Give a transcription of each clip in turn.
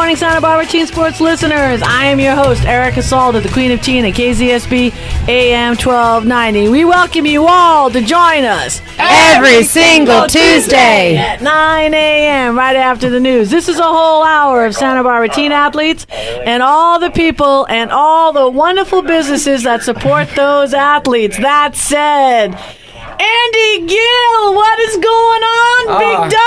morning, Santa Barbara Teen Sports listeners. I am your host, Erica Salda, the Queen of Teen at KZSB AM 1290. We welcome you all to join us every single Tuesday at 9 a.m. right after the news. This is a whole hour of Santa Barbara teen athletes and all the people and all the wonderful businesses that support those athletes. That said, Andy Gill, what is going on, big dog?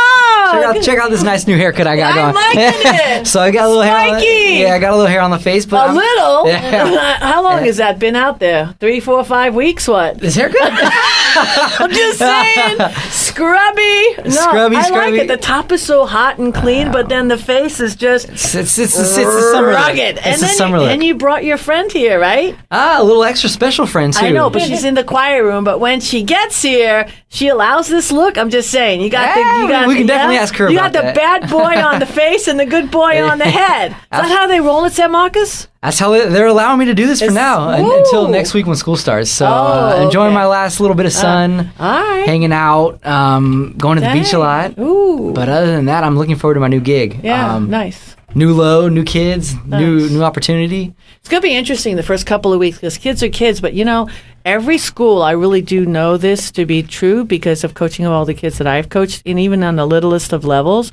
Check out this nice new haircut I got going. I'm liking it. So I got a little hair on Spiky. I got a little hair on the face. But little? Yeah. How long has that been out there? 3, 4, 5 weeks? What? This haircut? I'm just saying. Scrubby. No, Scrubby. I like it. The top is so hot and clean, but then the face is just It's the summer rugged. look. It's the summer look. And you brought your friend here, right? A little extra special friend, too. I know, but she's in the choir room. But when she gets here, she allows this look. I'm just saying. We can definitely ask her You about got the bad boy on the face and the good boy on the head. Is that how they roll at San Marcos? That's how they're allowing me to do this for now until next week when school starts. So enjoying my last little bit of sun, hanging out, going to the beach a lot. Ooh. But other than that, I'm looking forward to my new gig. Yeah, nice. New low, new kids, new opportunity. It's going to be interesting the first couple of weeks because kids are kids. But, every school, I really do know this to be true because of coaching of all the kids that I've coached, and even on the littlest of levels.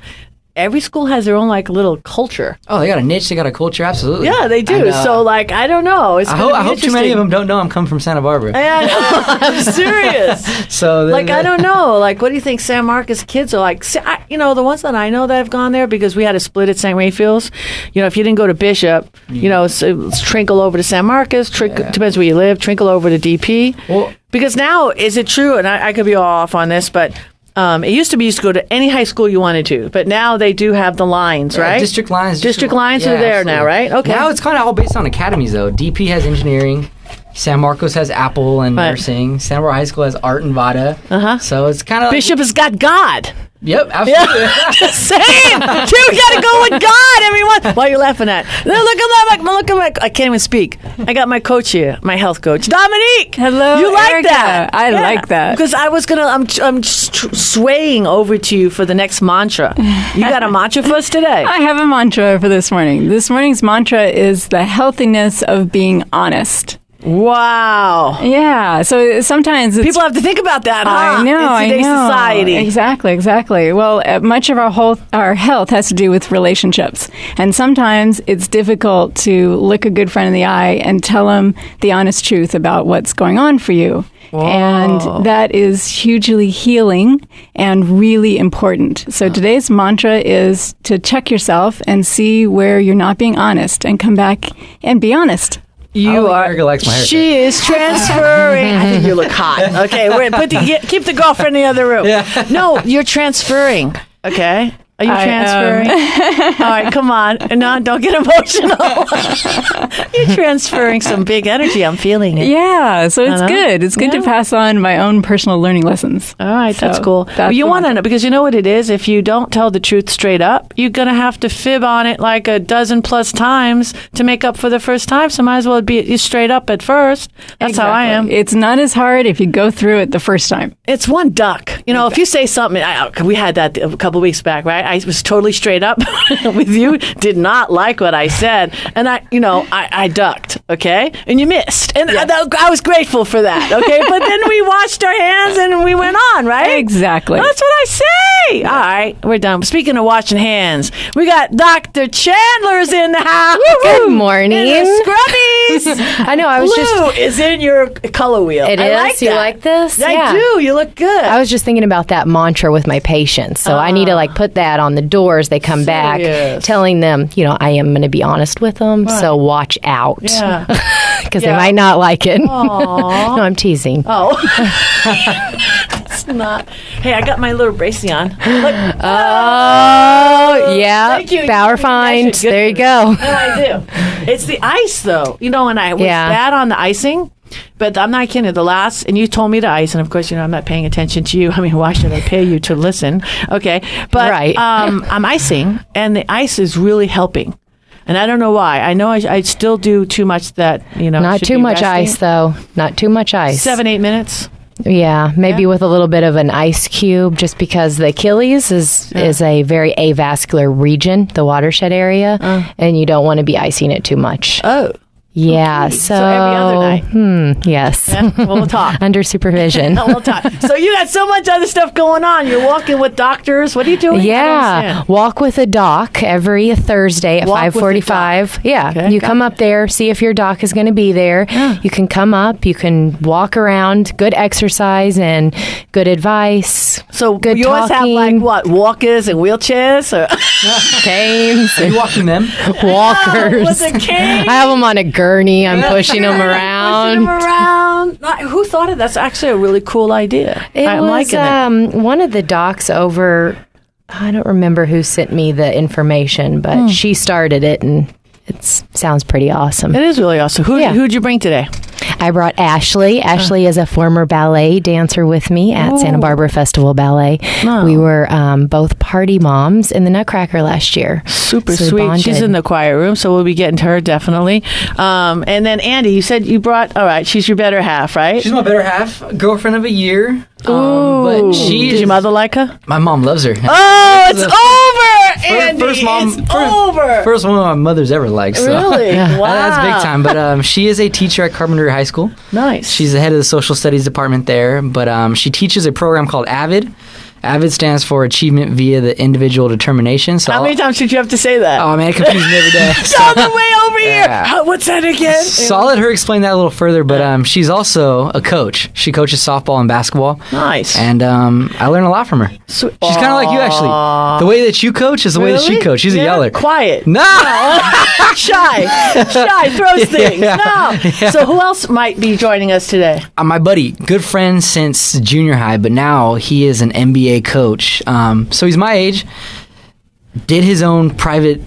Every school has their own, little culture. Oh, they got a niche. They got a culture. Absolutely. Yeah, they do. So, I don't know. I hope too many of them don't know I'm coming from Santa Barbara. Yeah, I'm serious. So, I don't know. What do you think San Marcos kids are like? The ones that I know that have gone there, because we had a split at St. Raphael's. If you didn't go to Bishop, so trickle over to San Marcos. Depends where you live. Trickle over to DP. Well, because now, is it true? And I could be all off on this, but it used to be you used to go to any high school you wanted to, but now they do have the lines, right? District lines. District lines are there now, right? Okay. Now it's kind of all based on academies, though. DP has engineering. San Marcos has Apple and nursing. Santa Barbara High School has art and Vada. So it's kind of Bishop has got God. Yep, absolutely. Yeah. Just saying. You got to go with God, everyone. What are you laughing at? Look at my. I can't even speak. I got my coach here, my health coach, Dominique. Hello, you like Erica. that? I like that because I was I'm swaying over to you for the next mantra. You got a mantra for us today? I have a mantra for this morning. This morning's mantra is the healthiness of being honest. Wow. Yeah. So sometimes people have to think about that, huh? I know. In today's society. Exactly. Well, much of our health has to do with relationships. And sometimes it's difficult to look a good friend in the eye and tell them the honest truth about what's going on for you. Whoa. And that is hugely healing and really important. So today's mantra is to check yourself and see where you're not being honest and come back and be honest. You are. Erica likes my haircut. She is transferring. I think you look hot. Okay, keep the girlfriend in the other room. Yeah. No, you're transferring. Okay. Are you transferring? All right, come on. No, don't get emotional. You're transferring some big energy. I'm feeling it. Yeah, so it's good. It's good to pass on my own personal learning lessons. All right, that's cool. You want to know, because you know what it is? If you don't tell the truth straight up, you're going to have to fib on it like a dozen plus times to make up for the first time. So might as well be straight up at first. That's how I am. It's not as hard if you go through it the first time. It's one duck. If you say something, we had that a couple of weeks back, right? I was totally straight up with you, did not like what I said, and I ducked, okay? And you missed. And I was grateful for that, okay? But then we washed our hands and we went on, right? Exactly. That's what I say. All right, we're done. Speaking of washing hands, we got Dr. Chandler's in the house. Good morning. In the scrubbies. I know, Blue is in your color wheel. It is? Like you like this? I do. You look good. I was just thinking about that mantra with my patients. So I need to put that on the doors. They come back telling them, I am going to be honest with them. Right. So watch out. Yeah. Because they might not like it. No, I'm teasing. Oh. It's not. Hey, I got my little bracy on. Look. Oh, yeah. Thank you. Power find. There you go. No, I do. It's the ice, though. And I was bad on the icing. But I'm not kidding. And you told me to ice, and of course, I'm not paying attention to you. I mean, why should I pay you to listen? Okay, but I'm icing, and the ice is really helping. And I don't know why. I know I still do too much that, Not too much ice, though. Not too much ice. 7-8 minutes. Yeah, maybe with a little bit of an ice cube, just because the Achilles is a very avascular region, the watershed area, and you don't want to be icing it too much. Oh. Yeah, okay. So every other night. Yes. Yeah, we'll talk. Under supervision. We'll talk. So you got so much other stuff going on. You're walking with doctors. What are you doing? Yeah, walk with a doc every Thursday at 5:45. Yeah, okay, you come up there, see if your doc is going to be there. Yeah. You can come up, you can walk around, good exercise and good advice. So good you always have like what, walkers and wheelchairs? Or canes. Are you walking them? Walkers. With a cane? I have them on a gurney. I'm pushing them around. Who thought of that? That's actually a really cool idea. I'm liking it. One of the docs over, I don't remember who sent me the information, but she started it, and it sounds pretty awesome. It is really awesome. Who'd you bring today? I brought Ashley. Ashley is a former ballet dancer with me at Santa Barbara Festival Ballet. Oh. We were both party moms in the Nutcracker last year. Super sweet. She's in the choir room, so we'll be getting to her definitely. And then Andy, you said you brought, all right, she's your better half, right? She's my better half, girlfriend of a year. But did your mother like her? My mom loves her. Oh, it's over, Andy. First one my mother's ever liked. So. Really? Wow. That's big time. But she is a teacher at Carpenter High School. Nice. She's the head of the social studies department there. But she teaches a program called AVID. AVID stands for Achievement Via the Individual Determination. So how many times did you have to say that? Oh, man, it confuses me every day. It's all the way over here. What's that again? So I'll let her explain that a little further, but she's also a coach. She coaches softball and basketball. Nice. And I learn a lot from her. She's kind of like you, actually. The way that you coach is the way that she coaches. She's a yeller. Quiet. No. Shy. Throws things. No. Yeah. So who else might be joining us today? My buddy, good friend since junior high, but now he is an NBA coach. So he's my age, did his own private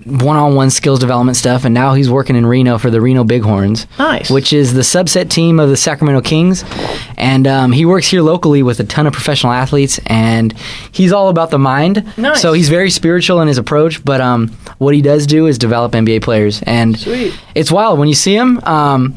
one-on-one skills development stuff, and now he's working in Reno for the Reno Bighorns. Nice. Which is the subset team of the Sacramento Kings. And he works here locally with a ton of professional athletes, and he's all about the mind. Nice. So he's very spiritual in his approach, but what he does do is develop NBA players. And sweet. It's wild. When you see him,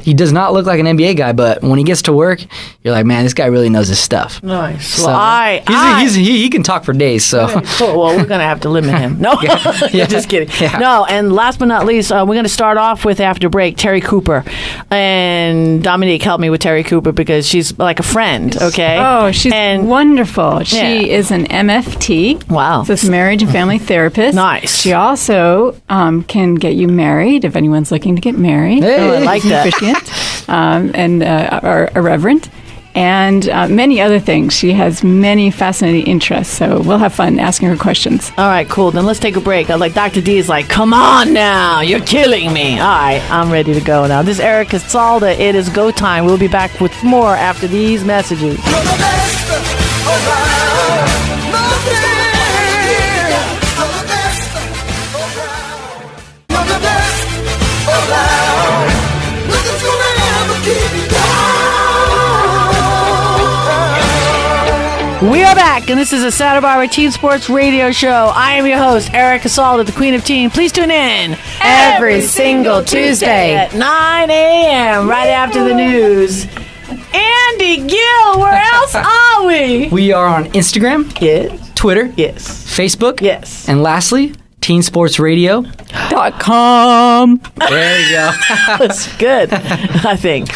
he does not look like an NBA guy, but when he gets to work, you're like, man, this guy really knows his stuff. Nice. So well, he can talk for days. So well, we're going to have to limit him. No, just kidding. Yeah. No, and last but not least, we're going to start off with, after break, Terri Cooper. And Dominique helped me with Terri Cooper because she's like a friend, okay? Oh, she's wonderful. She is an MFT. Wow. So it's marriage and family therapist. Nice. She also can get you married if anyone's looking to get married. Hey. Oh, I like that. Officiant, and a reverend. And many other things. She has many fascinating interests, so we'll have fun asking her questions. All right, cool. Then let's take a break. Dr. D is like, come on now, you're killing me. All right, I'm ready to go now. This is Erica Salda. It is go time. We'll be back with more after these messages. We are back, and this is a Santa Barbara Teen Sports Radio Show. I am your host, Erica Salda, the Queen of Teen. Please tune in every single Tuesday at 9 a.m. right after the news. Andy Gill, where else are we? We are on Instagram, yes, Twitter, yes, Facebook, yes, and lastly, teensportsradio.com. There you go. That's good, I think.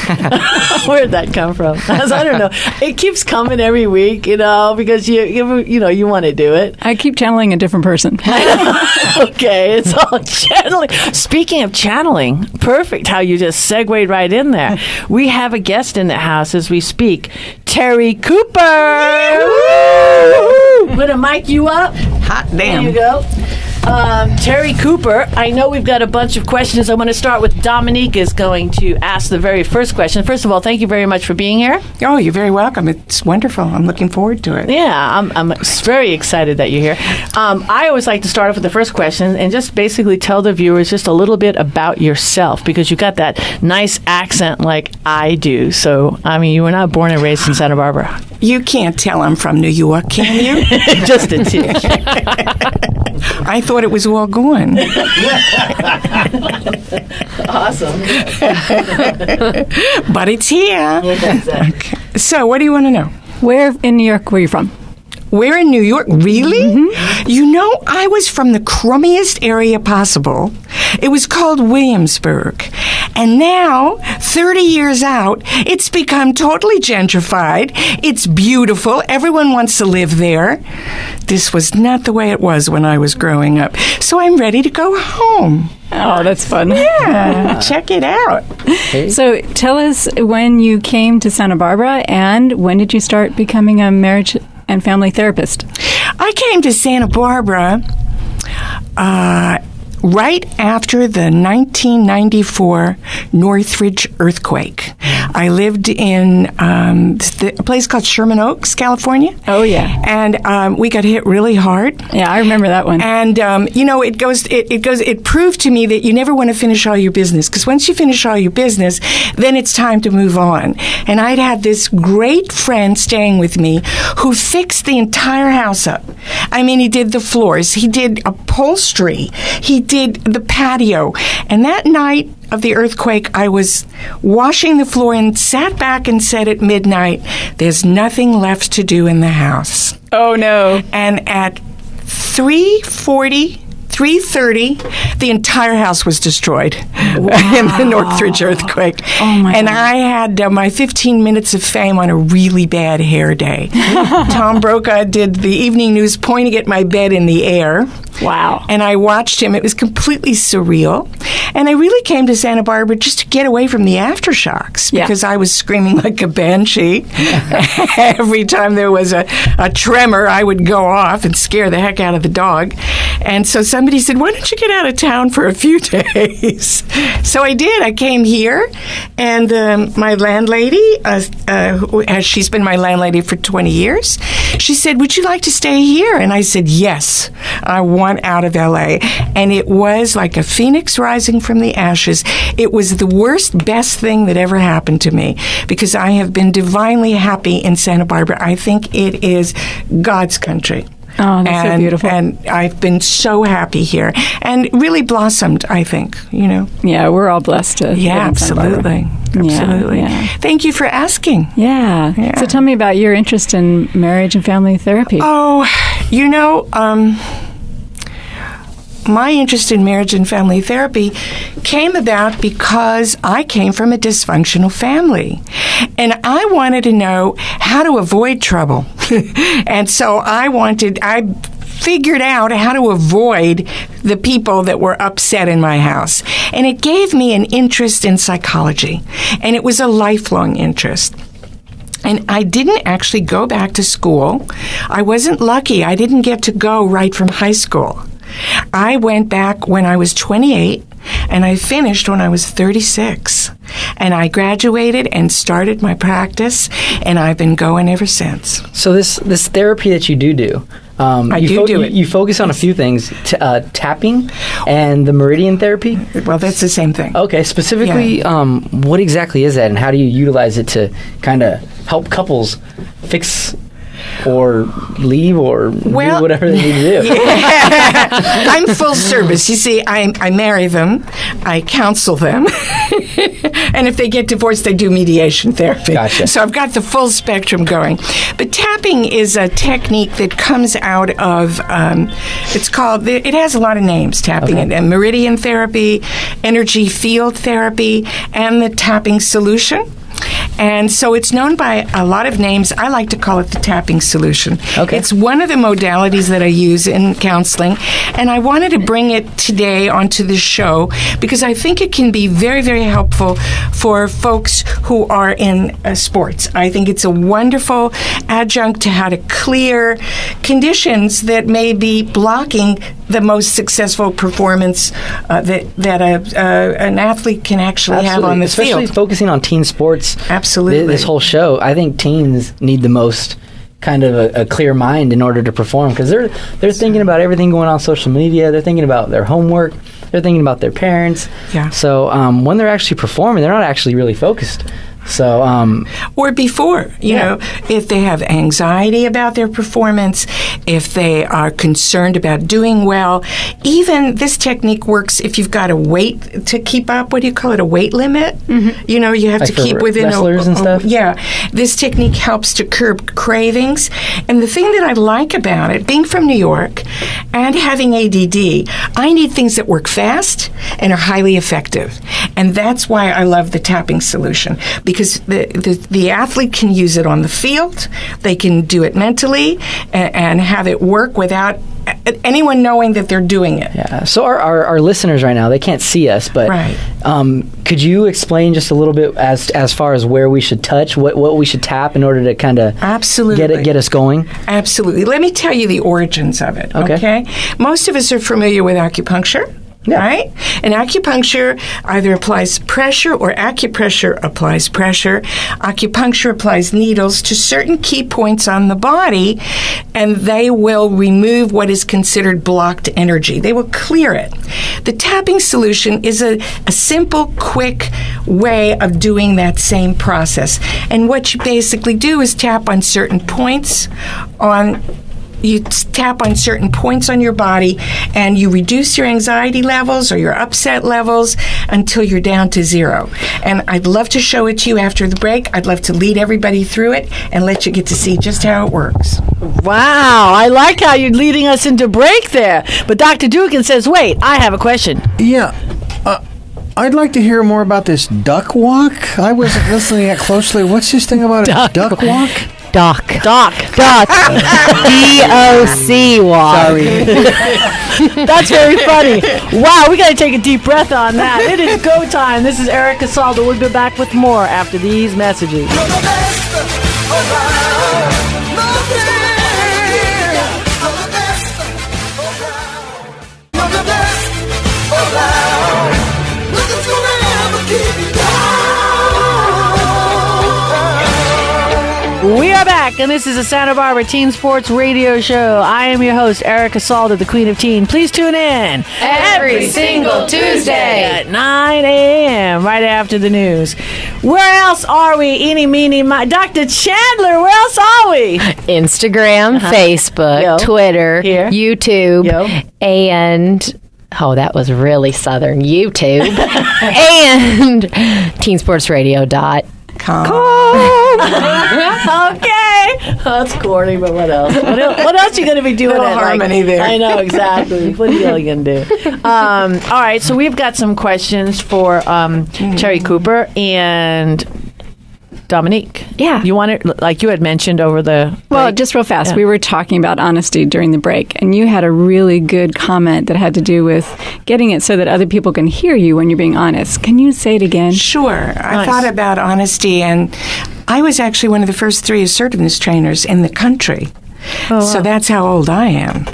Where'd that come from? I don't know. It keeps coming every week, because you want to do it. I keep channeling a different person. Okay, it's all channeling. Speaking of channeling, perfect how you just segued right in there. We have a guest in the house as we speak, Terri Cooper. Woo! Gonna mic you up. Hot damn. There you go. Terri Cooper, I know we've got a bunch of questions. I'm going to start with Dominique is going to ask the very first question. First of all, thank you very much for being here. Oh, you're very welcome. It's wonderful. I'm looking forward to it. Yeah, I'm very excited that you're here. I always like to start off with the first question and just basically tell the viewers just a little bit about yourself, because you got that nice accent like I do. So, you were not born and raised in Santa Barbara. You can't tell I'm from New York, can you? Just a tinge. I thought thought it was all gone. Awesome. But it's here. Okay. So, what do you want to know? Where in New York were you from? Where in New York? Really? Mm-hmm. You know, I was from the crummiest area possible. It was called Williamsburg. And now, 30 years out, it's become totally gentrified. It's beautiful. Everyone wants to live there. This was not the way it was when I was growing up. So I'm ready to go home. Oh, that's fun. Yeah, check it out. So tell us when you came to Santa Barbara and when did you start becoming a marriage and family therapist? I came to Santa Barbara right after the 1994 Northridge earthquake. I lived in a place called Sherman Oaks, California. Oh, yeah. And we got hit really hard. Yeah, I remember that one. And, it proved to me that you never want to finish all your business, because once you finish all your business, then it's time to move on. And I'd had this great friend staying with me who fixed the entire house up. I mean, he did the floors, he did upholstery, he did the patio. And that night of the earthquake, I was washing the floor and sat back and said at midnight, there's nothing left to do in the house. Oh, no. And at 3:30, the entire house was destroyed in the Northridge earthquake. Oh, my and God. I had my 15 minutes of fame on a really bad hair day. Tom Brokaw did the evening news pointing at my bed in the air. Wow. And I watched him. It was completely surreal. And I really came to Santa Barbara just to get away from the aftershocks, because I was screaming like a banshee. Every time there was a tremor, I would go off and scare the heck out of the dog. And so somebody said, why don't you get out of town for a few days? So I did. I came here, and my landlady, she's been my landlady for 20 years, she said, would you like to stay here? And I said, yes, I want out of L.A. And it was like a phoenix rising from the ashes. It was the best thing that ever happened to me, because I have been divinely happy in Santa Barbara. I think it is God's country. Oh, that's so beautiful. And I've been so happy here, and really blossomed, I think, Yeah, we're all blessed to live in Santa Barbara. Absolutely. Yeah. Thank you for asking. Yeah. So tell me about your interest in marriage and family therapy. Oh, my interest in marriage and family therapy came about because I came from a dysfunctional family. And I wanted to know how to avoid trouble. And so I figured out how to avoid the people that were upset in my house. And it gave me an interest in psychology. And it was a lifelong interest. And I didn't actually go back to school. I wasn't lucky. I didn't get to go right from high school. I went back when I was 28, and I finished when I was 36. And I graduated and started my practice, and I've been going ever since. So this therapy that you do, you focus on a few things, tapping and the meridian therapy? Well, that's the same thing. Okay, specifically, what exactly is that, and how do you utilize it to kind of help couples fix or leave or do whatever they need to do? Yeah. I'm full service. You see, I marry them, I counsel them, and if they get divorced, they do mediation therapy. Gotcha. So I've got the full spectrum going. But tapping is a technique that comes out of, it has a lot of names, tapping, and meridian therapy, energy field therapy, and the tapping solution. And so it's known by a lot of names. I like to call it the tapping solution. Okay. It's one of the modalities that I use in counseling, and I wanted to bring it today onto the show because I think it can be very, very helpful for folks who are in sports. I think it's a wonderful adjunct to how to clear conditions that may be blocking the most successful performance that an athlete can actually have on the field. Especially focusing on team sports. Absolutely. This whole show, I think teens need the most kind of a clear mind in order to perform, because they're thinking about everything going on social media. They're thinking about their homework. They're thinking about their parents. Yeah. So when they're actually performing, they're not actually really focused. So, or before, you know, if they have anxiety about their performance, if they are concerned about doing well, even this technique works if you've got a weight to keep up. What do you call it? A weight limit? Mm-hmm. You know, you have like to keep within wrestlers and stuff. Yeah, this technique helps to curb cravings. And the thing that I like about it, being from New York and having ADD, I need things that work fast and are highly effective. And that's why I love the tapping solution, because the athlete can use it on the field, they can do it mentally, and have it work without anyone knowing that they're doing it. Yeah. So our listeners right now, they can't see us, but could you explain just a little bit as far as where we should touch, what we should tap in order to kind of get us going? Absolutely. Let me tell you the origins of it. Okay. Most of us are familiar with acupuncture. Yeah. Right? And acupuncture either applies pressure or acupressure applies pressure. Acupuncture applies needles to certain key points on the body, and they will remove what is considered blocked energy. They will clear it. The tapping solution is a simple, quick way of doing that same process. And what you basically do is tap on certain points on your body, and you reduce your anxiety levels or your upset levels until you're down to zero. And I'd love to show it to you after the break. I'd love to lead everybody through it and let you get to see just how it works. Wow, I like how you're leading us into break there. But Dr. Dugan says, wait, I have a question. Yeah. I'd like to hear more about this duck walk. I wasn't listening that closely. What's this thing about a duck walk? Doc. DOC walk. Sorry. That's very funny. Wow, we got to take a deep breath on that. It is go time. This is Erica Salda. We'll be back with more after these messages. We are back, and this is the Santa Barbara Teen Sports Radio Show. I am your host, Erica Salda, the Queen of Teen. Please tune in every single Tuesday at 9 a.m. right after the news. Where else are we? Eeny, meeny, Dr. Chandler, where else are we? Instagram, Facebook, Twitter, YouTube, and... Oh, that was really Southern. YouTube and teensportsradio.com. Okay. That's corny, but what else? What else are you going to be doing? Little harmony there. I know, exactly. What are you going to do? All right, so we've got some questions for Terri Cooper and Dominique. Yeah. You want it, like you had mentioned over the break? Well, just real fast. We were talking about honesty during the break, and you had a really good comment that had to do with getting it so that other people can hear you when you're being honest. Can you say it again? Sure. I thought about honesty, and I was actually one of the first 3 assertiveness trainers in the country. Oh, wow. So that's how old I am,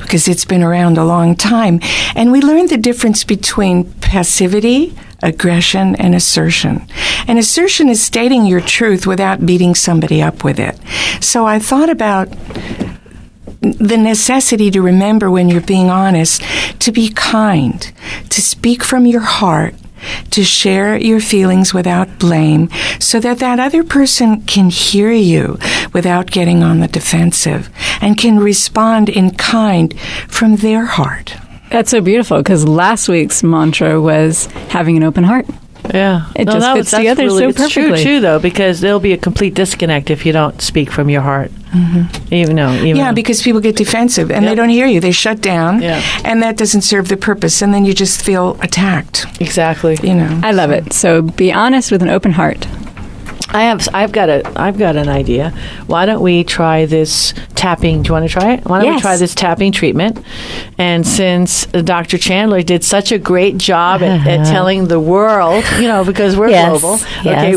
because it's been around a long time. And we learned the difference between passivity, aggression, and assertion. And assertion is stating your truth without beating somebody up with it. So I thought about the necessity to remember when you're being honest, to be kind, to speak from your heart, to share your feelings without blame, so that that other person can hear you without getting on the defensive and can respond in kind from their heart. That's so beautiful, because last week's mantra was having an open heart. Yeah. It just fits together really, so perfectly. It's true, too, though, because there'll be a complete disconnect if you don't speak from your heart. Mm-hmm. Even though. Because people get defensive and they don't hear you. They shut down, and that doesn't serve the purpose, and then you just feel attacked. Exactly. I love it. So be honest with an open heart. I've got an idea. Why don't we try this tapping? Do you want to try it? Why don't we try this tapping treatment? And since Dr. Chandler did such a great job at telling the world, because we're global,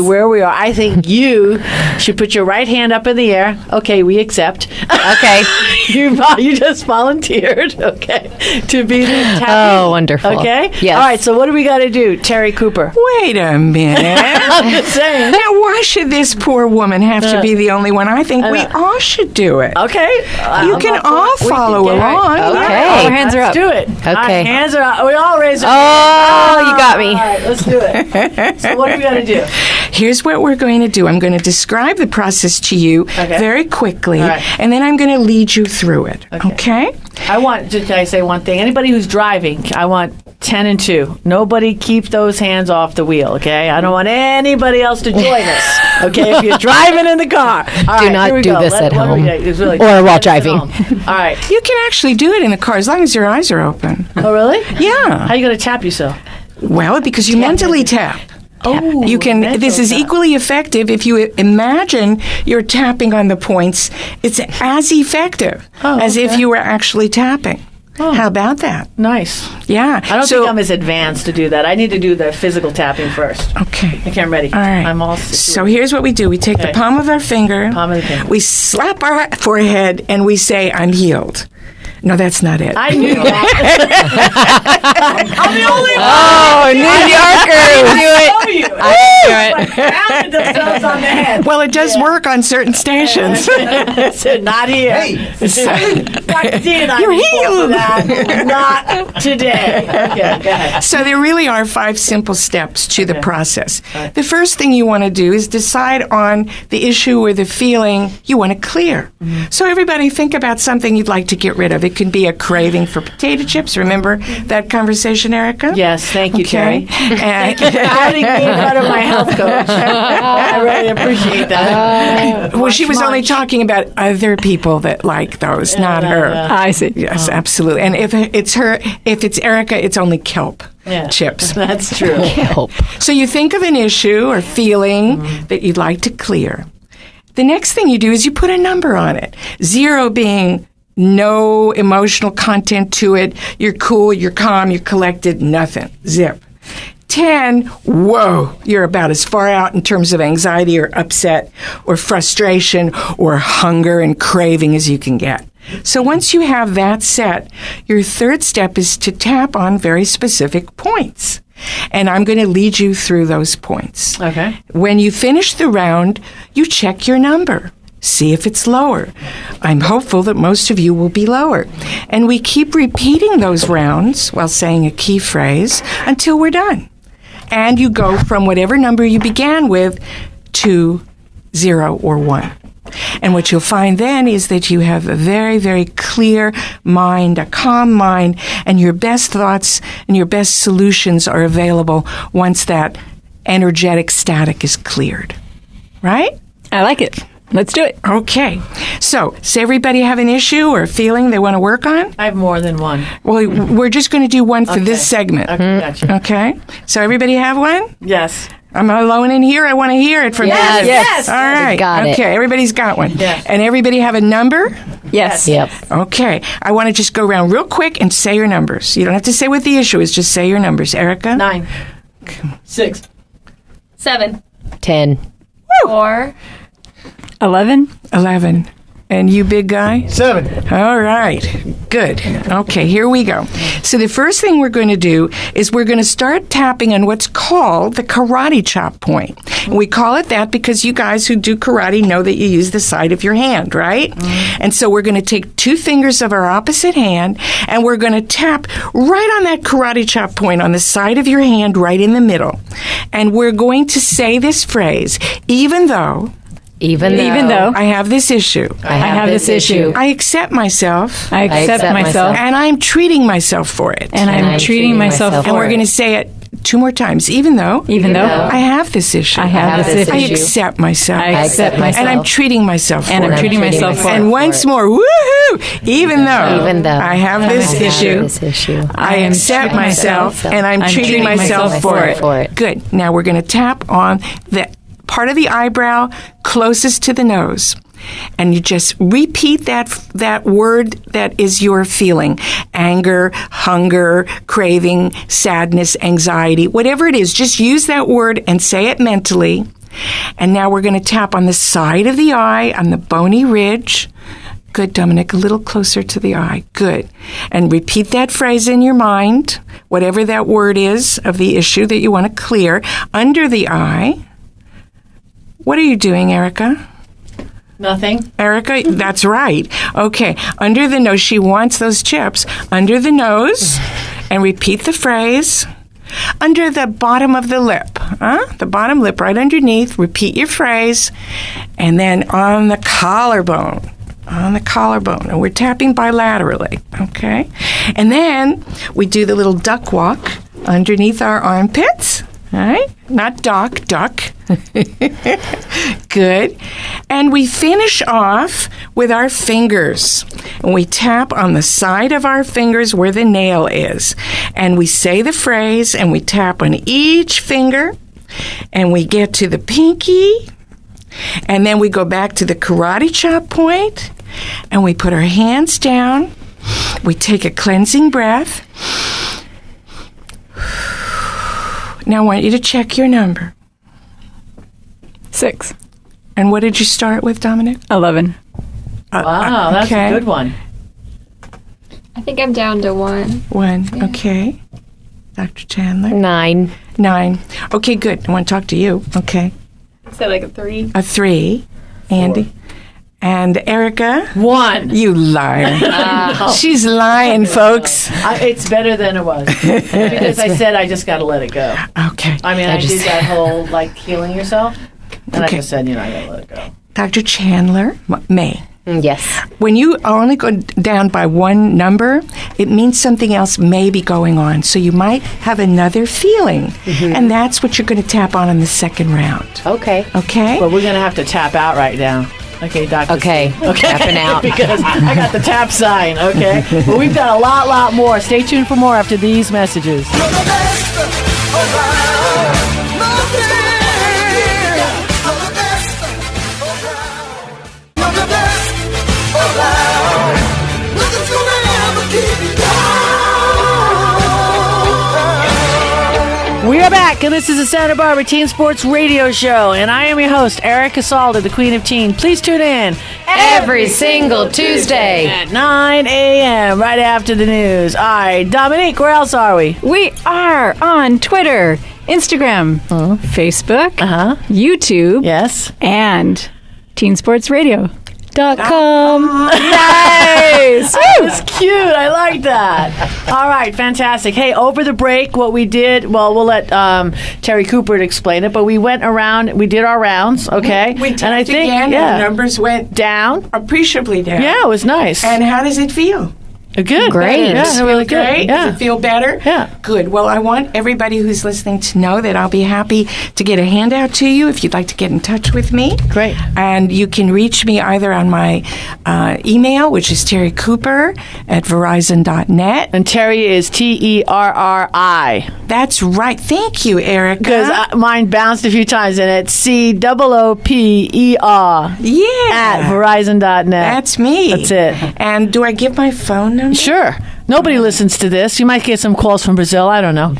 where we are, I think you should put your right hand up in the air. Okay, we accept. Okay. You just volunteered, to be the tapping. Oh, wonderful. Okay? Yes. All right, so what do we got to do, Terri Cooper? Wait a minute. I'm just saying. Now, why should this poor woman have to be the only one? I think we all should do it. Okay. You can all follow along. Okay. All our hands are up. Let's do it. Okay. Our hands are up. We all raise our hands. Oh, you got me. All right, let's do it. So what do we got to do? Here's what we're going to do. I'm going to describe the process to you very quickly, and then I'm going to lead you through it. Okay? Can I say one thing? Anybody who's driving, I want 10 and 2. Nobody keep those hands off the wheel, okay? I don't want anybody else to join us, okay? If you're driving in the car. Do not do this at home or while driving. All right. You can actually do it in the car as long as your eyes are open. Oh, really? Yeah. How are you going to tap yourself? Well, because you mentally tap. Oh, you can. This is equally effective if you imagine you're tapping on the points. It's as effective as if you were actually tapping. Oh. How about that? Nice. Yeah. I don't think I'm as advanced to do that. I need to do the physical tapping first. Okay. Okay, I'm ready. All right. I'm all So here's what we do. We take the palm of our finger. We slap our forehead and we say, "I'm healed." No, that's not it. I knew that. I'm the only one. Oh, New Yorkers. I knew it. Themselves on the head. Well, it does work on certain stations. Said, not here. Hey. Dr. D and I You're healed. That. Not today. Okay, go ahead. So there really are 5 simple steps to the process. The first thing you want to do is decide on the issue or the feeling you want to clear. So everybody think about something you'd like to get rid of. It could be a craving for potato chips. Remember that conversation, Erica? Yes, thank you, Terri. And thank you for outing me in front of my health coach. I really appreciate that. well, she was only talking about other people that like those, not her. I see. Yes, absolutely. And if it's Erica, it's only kelp chips. That's true. Help. So you think of an issue or feeling that you'd like to clear. The next thing you do is you put a number on it. 0 being no emotional content to it. You're cool, you're calm, you're collected, nothing. Zip. 10, whoa, you're about as far out in terms of anxiety or upset or frustration or hunger and craving as you can get. So once you have that set, your third step is to tap on very specific points. And I'm going to lead you through those points. Okay. When you finish the round, you check your number. See if it's lower. I'm hopeful that most of you will be lower. And we keep repeating those rounds while saying a key phrase until we're done. And you go from whatever number you began with to 0 or 1. And what you'll find then is that you have a very, very clear mind, a calm mind, and your best thoughts and your best solutions are available once that energetic static is cleared. Right? I like it. Let's do it. Okay. So, does everybody have an issue or a feeling they want to work on? I have more than one. Well, we're just going to do one for this segment. Okay, gotcha. Okay? So, everybody have one? Yes. I'm alone in here. I want to hear it from you. Yes. All right. Got it. Okay, everybody's got one. Yes. And everybody have a number? Yes. Yep. Okay. I want to just go around real quick and say your numbers. You don't have to say what the issue is. Just say your numbers. Erica? 9. 6. 7. 10. 4. 11. 11. And you, big guy? 7. All right. Good. Okay, here we go. So the first thing we're going to do is we're going to start tapping on what's called the karate chop point. And we call it that because you guys who do karate know that you use the side of your hand, right? And so we're going to take 2 fingers of our opposite hand and we're going to tap right on that karate chop point on the side of your hand right in the middle. And we're going to say this phrase, even though I have this issue. I have this issue. I accept myself. I accept myself. And I'm treating myself for it. And I'm treating myself And we're going to say it 2 more times. Even though I have this issue. I have this issue. I accept myself. I accept myself. And I'm treating myself for it. And I'm treating myself for it. And once more, woohoo! Even though I have this issue, I accept myself and I'm treating myself for it. Good. Now we're going to tap on the part of the eyebrow closest to the nose. And you just repeat that word that is your feeling. Anger, hunger, craving, sadness, anxiety, whatever it is, just use that word and say it mentally. And now we're going to tap on the side of the eye, on the bony ridge. Good, Dominique, a little closer to the eye. Good. And repeat that phrase in your mind, whatever that word is of the issue that you want to clear, under the eye. What are you doing, Erica? Nothing. Erica, that's right. Okay, under the nose. She wants those chips. Under the nose, and repeat the phrase. under the bottom of the lip. The bottom lip right underneath. Repeat your phrase. And then on the collarbone. On the collarbone. And we're tapping bilaterally. Okay? And then we do the little duck walk underneath our armpits. All right? Not duck. Good. And we finish off with our fingers. And we tap on the side of our fingers where the nail is. And we say the phrase, and we tap on each finger. And we get to the pinky. And then we go back to the karate chop point. And we put our hands down. We take a cleansing breath. Now I want you to check your number. 6. And what did you start with, Dominic? 11. Wow, that's a good one. I think I'm down to 1. 1, okay. Dr. Chandler? 9. 9. Okay, good. I want to talk to you. Okay. So like a 3. A 3. Andy? And Erica? 1. You liar. She's lying, folks. It's better than it was. Because I said I just got to let it go. Okay. I mean, I did that whole, healing yourself. And I just said, I got to let it go. Dr. Chandler? May. Yes. When you only go down by one number, it means something else may be going on. So you might have another feeling. Mm-hmm. And that's what you're going to tap on in the second round. Okay. Okay? But we're going to have to tap out right now. Okay, Dr. Okay. Okay. Tapping out. Because I got the tap sign, okay? But we've got a lot more. Stay tuned for more after these messages. We are back, and this is the Santa Barbara Teen Sports Radio Show, and I am your host, Erica Salda, the Queen of Teen. Please tune in every single Tuesday at 9 a.m. right after the news. All right, Dominique, where else are we? We are on Twitter, Instagram, Facebook, YouTube, yes, and teensportsradio.com. Nice! That was cute. I like that. All right, fantastic. Hey, over the break, what we did, well, we'll let Terri Cooper explain it, but we went around, we did our rounds, okay? We tapped again, and the numbers went down. Appreciably down. Yeah, it was nice. And how does it feel? Good. Great. Yeah, really good. Great? Yeah. Does it feel better? Yeah. Good. Well, I want everybody who's listening to know that I'll be happy to get a handout to you if you'd like to get in touch with me. Great. And you can reach me either on my email, which is Terri Cooper at Verizon.net. And Terri is Terri. That's right. Thank you, Erica. Because mine bounced a few times, and it's COOPER. Yeah. At Verizon.net. That's me. That's it. And do I give my phone number? Sure. Nobody listens to this. You might get some calls from Brazil. I don't know.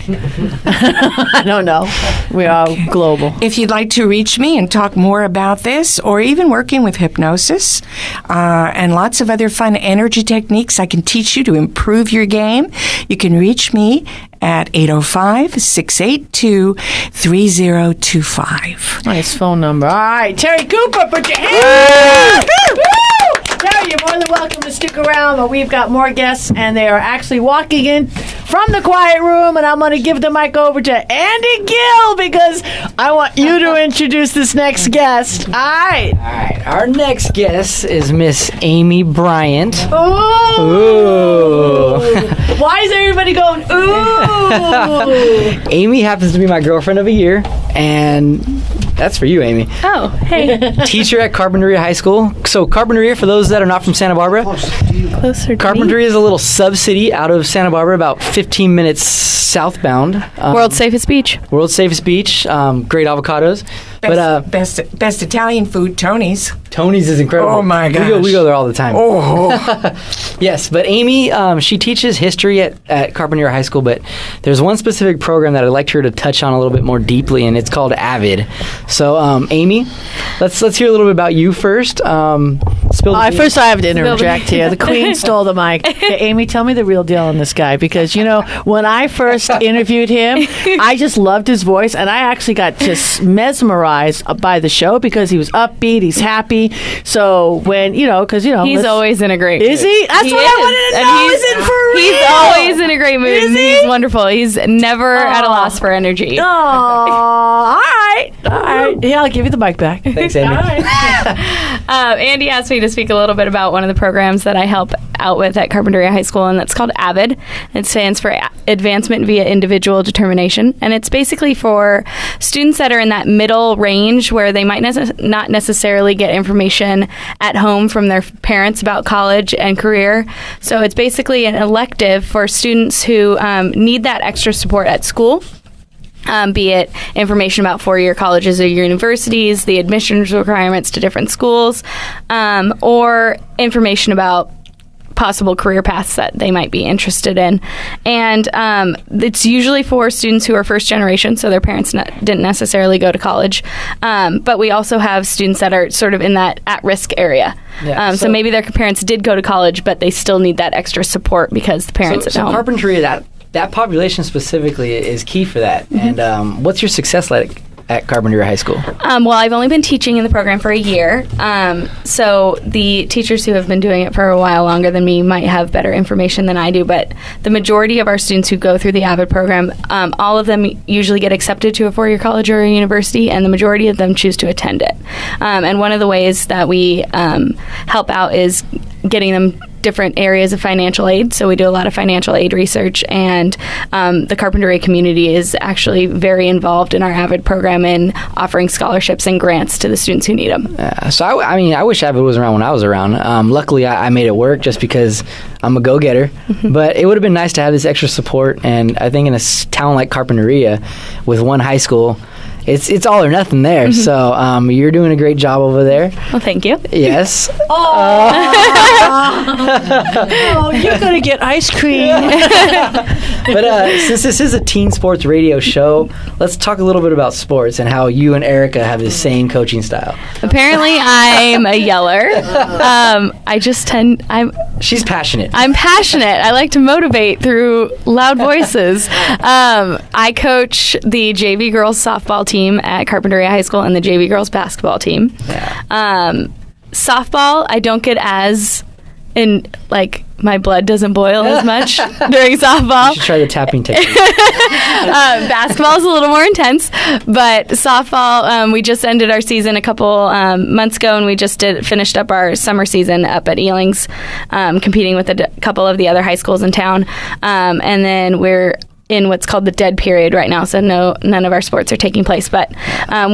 I don't know. We are global. If you'd like to reach me and talk more about this, or even working with hypnosis and lots of other fun energy techniques I can teach you to improve your game, you can reach me at 805-682-3025. Nice phone number. All right. Terri Cooper, put your hands up. Terri, you're more than welcome to stick around, but we've got more guests, and they are actually walking in from the quiet room, and I'm going to give the mic over to Andy Gill because I want you to introduce this next guest. All right. All right. Our next guest is Miss Amy Bryant. Ooh. Why is everybody going, ooh? Amy happens to be my girlfriend of a year, and that's for you, Amy. Oh, hey. Teacher at Carpinteria High School. So Carpinteria, for those that are not from Santa Barbara, Closer to Carpinteria is a little sub-city out of Santa Barbara, about 15 minutes southbound. World's safest beach. World's safest beach. Great avocados. Best Italian food, Tony's. Tony's is incredible. Oh, my gosh. We go there all the time. Oh. Yes, but Amy, she teaches history at Carpinteria High School, but there's one specific program that I'd like her to touch on a little bit more deeply, and it's called AVID. So, Amy, let's hear a little bit about you first. So spill the beans. First, I have to interject here. The queen stole the mic. Hey, Amy, tell me the real deal on this guy, because when I first interviewed him, I just loved his voice, and I actually got just mesmerized by the show because he was upbeat, he's happy. So when because he's always in a great mood. Is he? That's what I wanted to know. Is it for real? He's always in a great mood. And he's wonderful. He's never at a loss for energy. Oh, all right. Yeah, I'll give you the mic back. Thanks, Amy. Andy asked me to speak a little bit about one of the programs that I help out with at Carpinteria High School, and that's called AVID. It stands for Advancement via Individual Determination, and it's basically for students that are in that middle range where they might not necessarily get information at home from their parents about college and career. So it's basically an elective for students who need that extra support at school. Be it information about four-year colleges or universities, the admissions requirements to different schools, or information about possible career paths that they might be interested in. And it's usually for students who are first generation, so their parents didn't necessarily go to college. But we also have students that are sort of in that at-risk area. Yeah, so maybe their parents did go to college, but they still need that extra support because the parents at home. So Carpinteria, that population specifically is key for that. Mm-hmm. And what's your success like at Carpinteria High School? Well, I've only been teaching in the program for a year. So the teachers who have been doing it for a while longer than me might have better information than I do. But the majority of our students who go through the AVID program, all of them usually get accepted to a four-year college or a university, and the majority of them choose to attend it. And one of the ways that we help out is getting them different areas of financial aid. So we do a lot of financial aid research, and the Carpinteria community is actually very involved in our AVID program in offering scholarships and grants to the students who need them. So I wish AVID was around when I was around. Luckily, I made it work just because I'm a go-getter. Mm-hmm. But it would have been nice to have this extra support, and I think in a town like Carpinteria with one high school, it's all or nothing there. Mm-hmm. So you're doing a great job over there. Well, thank you. Yes. You're going to get ice cream. But since this is a teen sports radio show, let's talk a little bit about sports and how you and Erica have the same coaching style. Apparently, I'm a yeller. She's passionate. I'm passionate. I like to motivate through loud voices. I coach the JV girls softball team at Carpinteria High School and the JV girls basketball team. Yeah. Softball, I don't get as my blood doesn't boil as much during softball. You should try the tapping technique. Basketball is a little more intense, but softball, we just ended our season a couple months ago, and we just finished up our summer season up at Ealing's, competing with a couple of the other high schools in town. And then we're in what's called the dead period right now, so none of our sports are taking place. But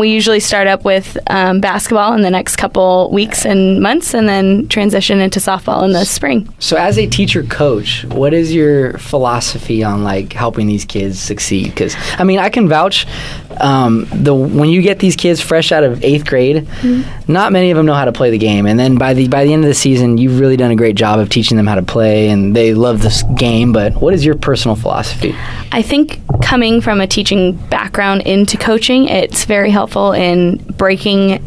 we usually start up with basketball in the next couple weeks and months, and then transition into softball in the spring. So as a teacher coach, what is your philosophy on helping these kids succeed? Because I can vouch, when you get these kids fresh out of 8th grade, mm-hmm. not many of them know how to play the game, and then by the end of the season, you've really done a great job of teaching them how to play, and they love this game. But what is your personal philosophy? I think coming from a teaching background into coaching, it's very helpful in breaking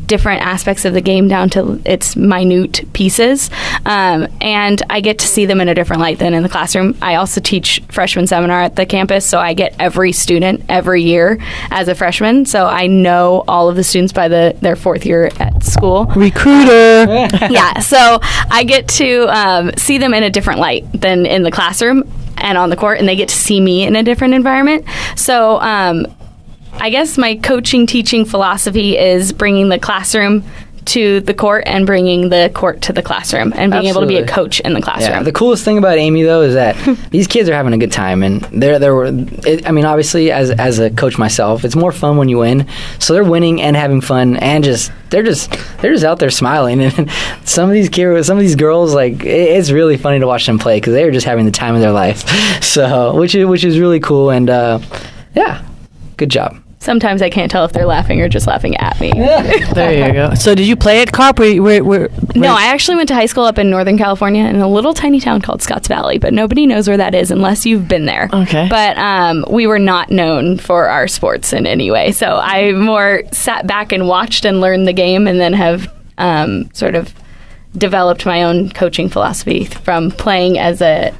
different aspects of the game down to its minute pieces. And I get to see them in a different light than in the classroom. I also teach freshman seminar at the campus, so I get every student every year as a freshman. So I know all of the students by their 4th year at school. Recruiter! Yeah, so I get to see them in a different light than in the classroom and on the court, and they get to see me in a different environment. So I guess my coaching teaching philosophy is bringing the classroom to the court and bringing the court to the classroom and being able to be a coach in the classroom. Yeah, the coolest thing about Amy, though, is that these kids are having a good time, and obviously, as a coach myself, it's more fun when you win. So they're winning and having fun, and they're just out there smiling. And some of these girls, it's really funny to watch them play because they're just having the time of their life. So which is really cool, and yeah, good job. Sometimes I can't tell if they're laughing or just laughing at me. There you go. So did you play at Carp? No, I actually went to high school up in Northern California in a little tiny town called Scotts Valley, but nobody knows where that is unless you've been there. Okay. But we were not known for our sports in any way. So I more sat back and watched and learned the game, and then have sort of developed my own coaching philosophy from playing as a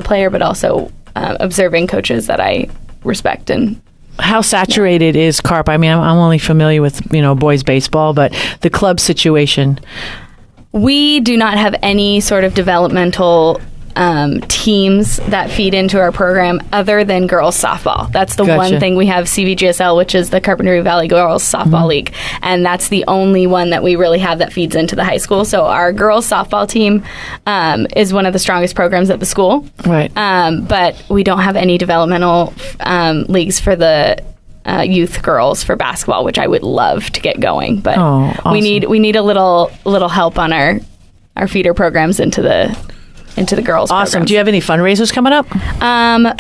player, but also observing coaches that I respect. And how saturated is Carp? I mean, I'm only familiar with boys baseball, but the club situation. We do not have any sort of developmental teams that feed into our program other than girls softball. That's the one thing we have, CVGSL, which is the Carpinteria Valley Girls Softball League, and that's the only one that we really have that feeds into the high school. So our girls softball team is one of the strongest programs at the school. Right. But we don't have any developmental leagues for the youth girls for basketball, which I would love to get going. But awesome. we need a little help on our feeder programs into the girls' Awesome. programs. Do you have any fundraisers coming up?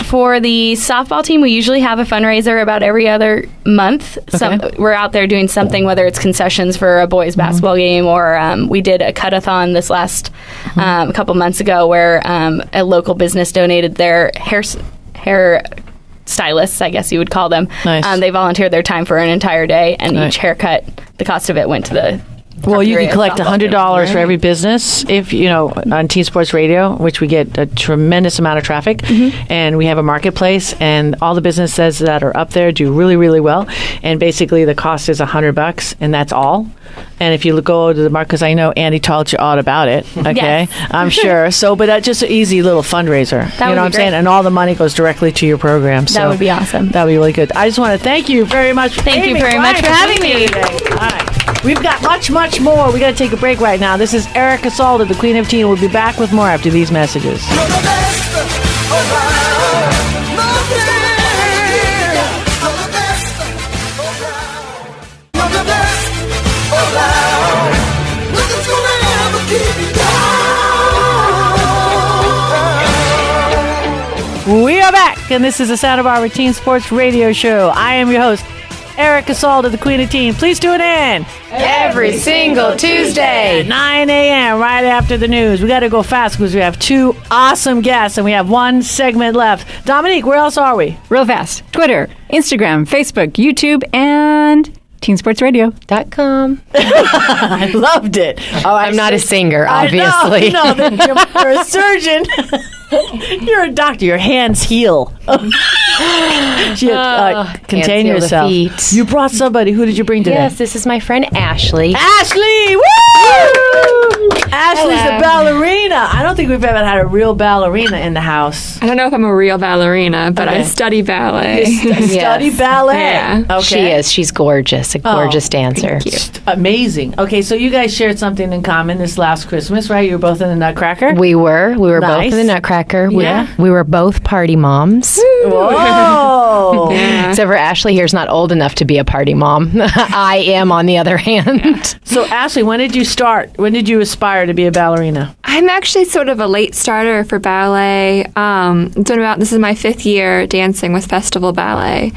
For the softball team, we usually have a fundraiser about every other month. Okay. We're out there doing something, whether it's concessions for a boys' basketball game, or we did a cut-a-thon this last couple months ago where a local business donated their hair stylists, I guess you would call them. Nice. They volunteered their time for an entire day, and each haircut, the cost of it went to the... Well, you can collect $100 for every business if on Teen Sports Radio, which we get a tremendous amount of traffic, and we have a marketplace, and all the businesses that are up there do really, really well. And basically, the cost is $100, and that's all. And if you go to the market, because I know Andy told you all about it, okay? Yes. I'm sure. So, but that's just an easy little fundraiser. That you know what I'm saying? And all the money goes directly to your program. So that would be awesome. That would be really good. I just want to thank you very much. Thank you very much for having me. All right. We've got much, much more. We got to take a break right now. This is Erica Salda, the Queen of Teen. We'll be back with more after these messages. We are back, and this is the Santa Barbara Teen Sports Radio Show. I am your host, Erica Salda, the Queen of Teen. Please tune in every single Tuesday at 9 a.m. right after the news. We got to go fast because we have two awesome guests, and we have one segment left. Dominique, where else are we? Real fast. Twitter, Instagram, Facebook, YouTube, and teensportsradio.com. I loved it. Oh, I'm not a singer, obviously. No, you're a surgeon. You're a doctor. Your hands heal. Contain yourself. You brought somebody. Who did you bring today? Yes, this is my friend Ashley. Ashley! Woo! Ashley's the ballerina. I don't think we've ever had a real ballerina in the house. I don't know if I'm a real ballerina, but I study ballet. Study ballet? Yeah. Okay. She is. She's gorgeous. A gorgeous dancer. Amazing. Okay, so you guys shared something in common this last Christmas, right? You were both in the Nutcracker? We were. We were Nice. both in the Nutcracker. Yeah. We were both party moms. Whoa! Except for Ashley here's not old enough to be a party mom. I am, on the other hand. So, Ashley, when did you start? When did you aspire to be a ballerina? I'm actually sort of a late starter for ballet. This is my 5th year dancing with Festival Ballet,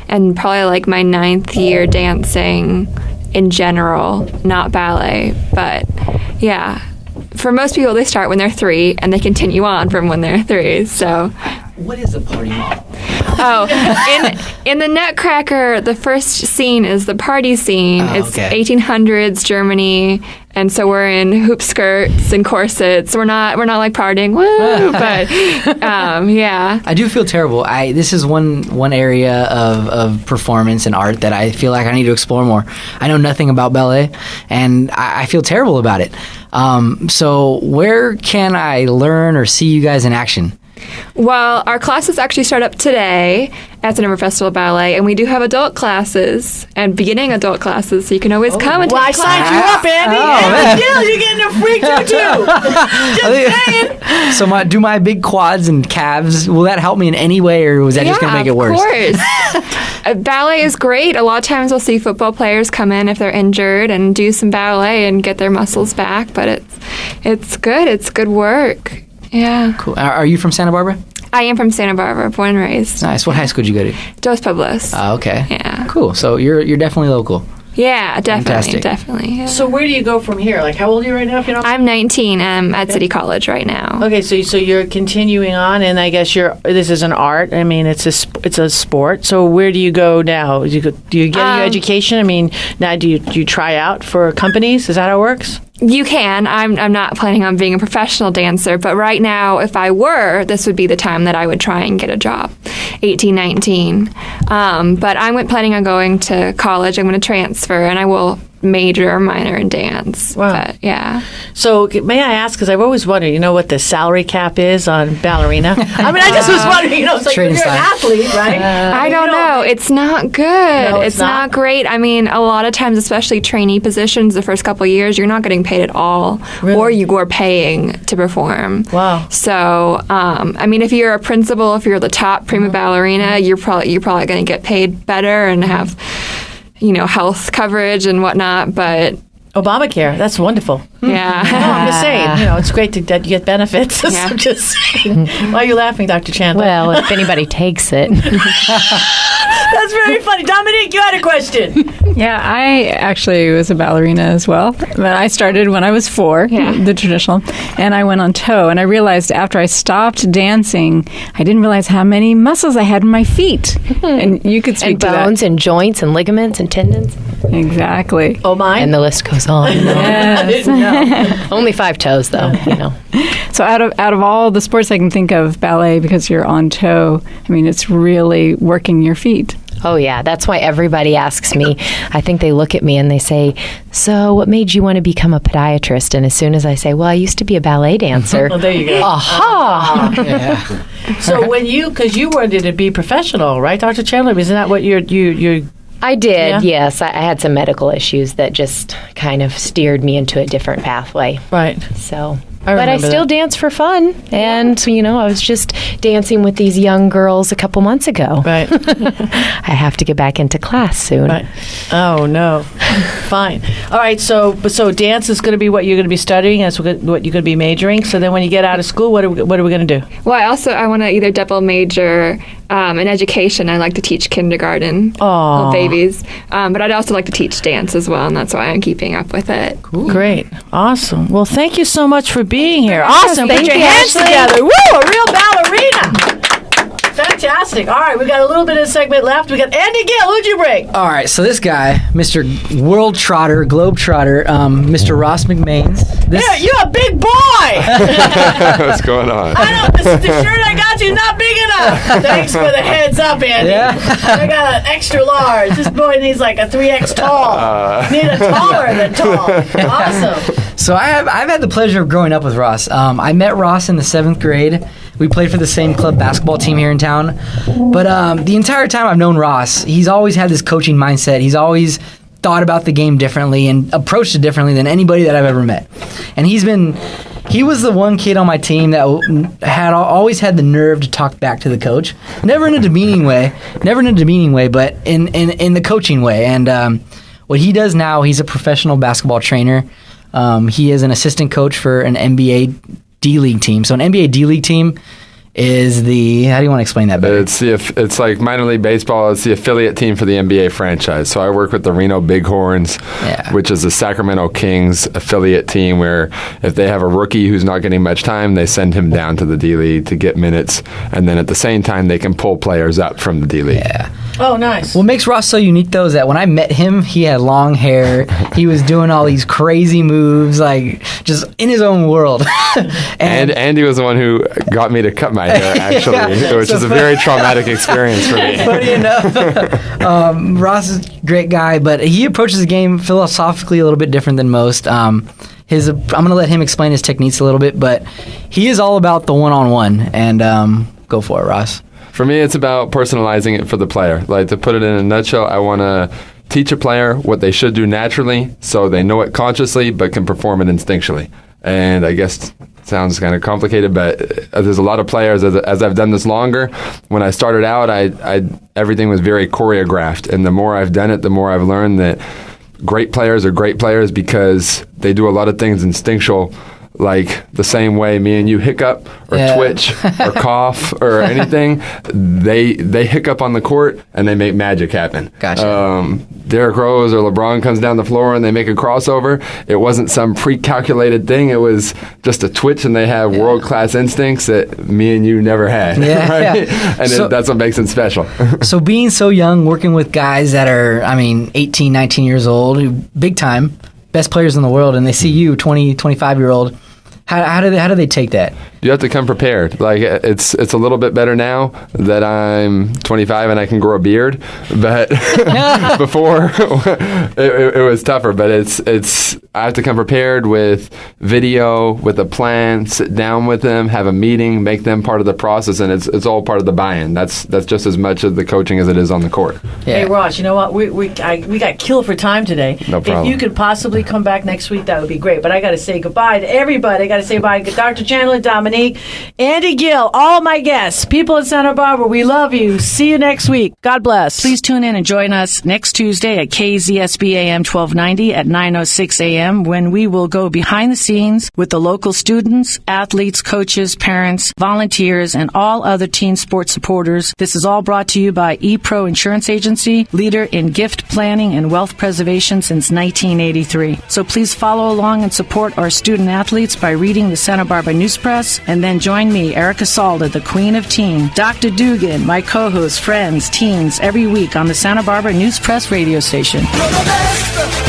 and probably like my 9th year dancing in general, not ballet. But yeah, for most people, they start when they're 3 and they continue on from when they're 3. So, what is a party mom? In the Nutcracker, the first scene is the party scene. It's 1800s Germany, and so we're in hoop skirts and corsets. We're not like partying, woo! But yeah, I do feel terrible. This is one area of performance and art that I feel like I need to explore more. I know nothing about ballet, and I feel terrible about it. So where can I learn or see you guys in action? Well, our classes actually start up today at the Denver Festival Ballet, and we do have adult classes and beginning adult classes, so you can always come and take I signed you up, Andy. You're getting a free tutu. Just saying. So do my big quads and calves, will that help me in any way, or was that just going to make it worse? Of course. Ballet is great. A lot of times we'll see football players come in if they're injured and do some ballet and get their muscles back, but it's good. It's good work. Yeah. Cool. Are you from Santa Barbara? I am from Santa Barbara, born and raised. Nice. What high school did you go to? Dos Pueblos. Okay. Yeah. Cool. So you're definitely local. Yeah, definitely. Fantastic. Definitely. Yeah. So where do you go from here? Like, how old are you right now, if you don't? I'm 19. I'm at City College right now. Okay, so you're continuing on, and I guess this is an art. I mean, it's a sport. So where do you go now? Do you get your education? I mean, now do you try out for companies? Is that how it works? You can. I'm not planning on being a professional dancer, but right now, if I were, this would be the time that I would try and get a job, 18, 19. But I'm planning on going to college. I'm going to transfer, and I will major or minor in dance. Wow. But, yeah. So may I ask, because I've always wondered, what the salary cap is on ballerina? I mean, I just was wondering, it's like you're an athlete, right? I don't know. It's not good. No, it's not great. I mean, a lot of times, especially trainee positions, the first couple of years, you're not getting paid at all, or you are paying to perform. Wow. So, I mean, if you're a principal, if you're the top prima ballerina, you're probably going to get paid better and have health coverage and whatnot, but Obamacare, that's wonderful. Yeah. No, I'm just saying, it's great that you get benefits. Yeah. I'm just saying. Why are you laughing, Dr. Chandler? Well, if anybody takes it. That's very funny. Dominique, you had a question. Yeah, I actually was a ballerina as well. But I started when I was 4, the traditional, and I went on toe. And I realized after I stopped dancing, I didn't realize how many muscles I had in my feet. And you could speak and to that. bones and joints and ligaments and tendons. Exactly. Oh, mine? And the list goes on. Yes. Only 5 toes, though. So out of all the sports I can think of, ballet, because you're on toe, I mean, it's really working your feet. Oh, yeah. That's why everybody asks me. I think they look at me and they say, so what made you want to become a podiatrist? And as soon as I say, well, I used to be a ballet dancer. Well, there you go. Aha! Yeah. So because you wanted to be professional, right, Dr. Chandler? Isn't that what you're I did, Yeah? yes. I had some medical issues that just kind of steered me into a different pathway. right? So, I but I remember still that. dance for fun. And, I was just dancing with these young girls a couple months ago. Right. I have to get back into class soon. Right. Oh, no. Fine. All right. So dance is going to be what you're going to be studying. That's what you're going to be majoring. So then when you get out of school, what are we going to do? Well, I want to either double major in education. I like to teach kindergarten little babies, but I'd also like to teach dance as well, and that's why I'm keeping up with it. Cool. Great. Awesome. Well, thank you so much for being here. Awesome. Thank Put your you, hands Ashley. together. Woo! A real ballerina. Fantastic. All right. We got a little bit of segment left. We got Andy Gill. Who'd you bring? All right, so this guy, Mr. World Trotter, Globe Trotter, Mr. Ross McMains. Yeah, you're a big boy. What's going on? I don't. The shirt I got you not big enough. Thanks for the heads up, Andy. Yeah. I got an extra large. This boy needs like a 3X tall. Need a taller than tall. Awesome. So I've had the pleasure of growing up with Ross. I met Ross in the 7th grade. We played for the same club basketball team here in town. But the entire time I've known Ross, he's always had this coaching mindset. He's always thought about the game differently and approached it differently than anybody that I've ever met. And he was the one kid on my team that always had the nerve to talk back to the coach. Never in a demeaning way, but in the coaching way. And what he does now, he's a professional basketball trainer. He is an assistant coach for an NBA D-League team. So an NBA D-League team is how do you want to explain that better? It's like minor league baseball. It's the affiliate team for the NBA franchise. So I work with the Reno Bighorns, which is the Sacramento Kings affiliate team, where if they have a rookie who's not getting much time, they send him down to the D-League to get minutes. And then at the same time, they can pull players up from the D-League. Yeah. Oh, nice. What makes Ross so unique, though, is that when I met him, he had long hair. He was doing all these crazy moves, like just in his own world. and Andy was the one who got me to cut my hair, actually, which is a very traumatic experience for me. Funny enough, Ross is a great guy, but he approaches the game philosophically a little bit different than most. I'm going to let him explain his techniques a little bit, but he is all about the one-on-one, and go for it, Ross. For me, it's about personalizing it for the player. Like, to put it in a nutshell, I want to teach a player what they should do naturally so they know it consciously but can perform it instinctually. And I guess it sounds kind of complicated, but there's a lot of players, as I've done this longer, when I started out, everything was very choreographed. And the more I've done it, the more I've learned that great players are great players because they do a lot of things instinctual, like the same way me and you hiccup or twitch or cough or anything. They hiccup on the court and they make magic happen. Gotcha. Derrick Rose or LeBron comes down the floor and they make a crossover. It wasn't some pre-calculated thing. It was just a twitch, and they have world-class instincts that me and you never had. Yeah, right? yeah. And that's what makes it special. So being so young, working with guys that are, 18, 19 years old, big time, best players in the world, and they see you, 20, 25-year-old. How do they take that? You have to come prepared. Like, it's a little bit better now that I'm 25 and I can grow a beard, but before it was tougher. But it's I have to come prepared with video, with a plan, sit down with them, have a meeting, make them part of the process, and it's all part of the buy-in. That's just as much of the coaching as it is on the court. Yeah. Hey Ross, you know what? We got killed for time today. No problem. If you could possibly come back next week, that would be great. But I got to say goodbye to everybody. I got to say bye to Dr. Chandler, Dominique, Andy Gill, all my guests, people in Santa Barbara. We love you. See you next week. God bless. Please tune in and join us next Tuesday at KZSB AM 1290 at 9:06 a.m. when we will go behind the scenes with the local students, athletes, coaches, parents, volunteers, and all other teen sports supporters. This is all brought to you by ePro Insurance Agency, leader in gift planning and wealth preservation since 1983. So please follow along and support our student athletes by reading the Santa Barbara News Press, and then join me, Erica Salda, the Queen of Teen, Dr. Dugan, my co-host, friends, teens, every week on the Santa Barbara News Press radio station. You're the best.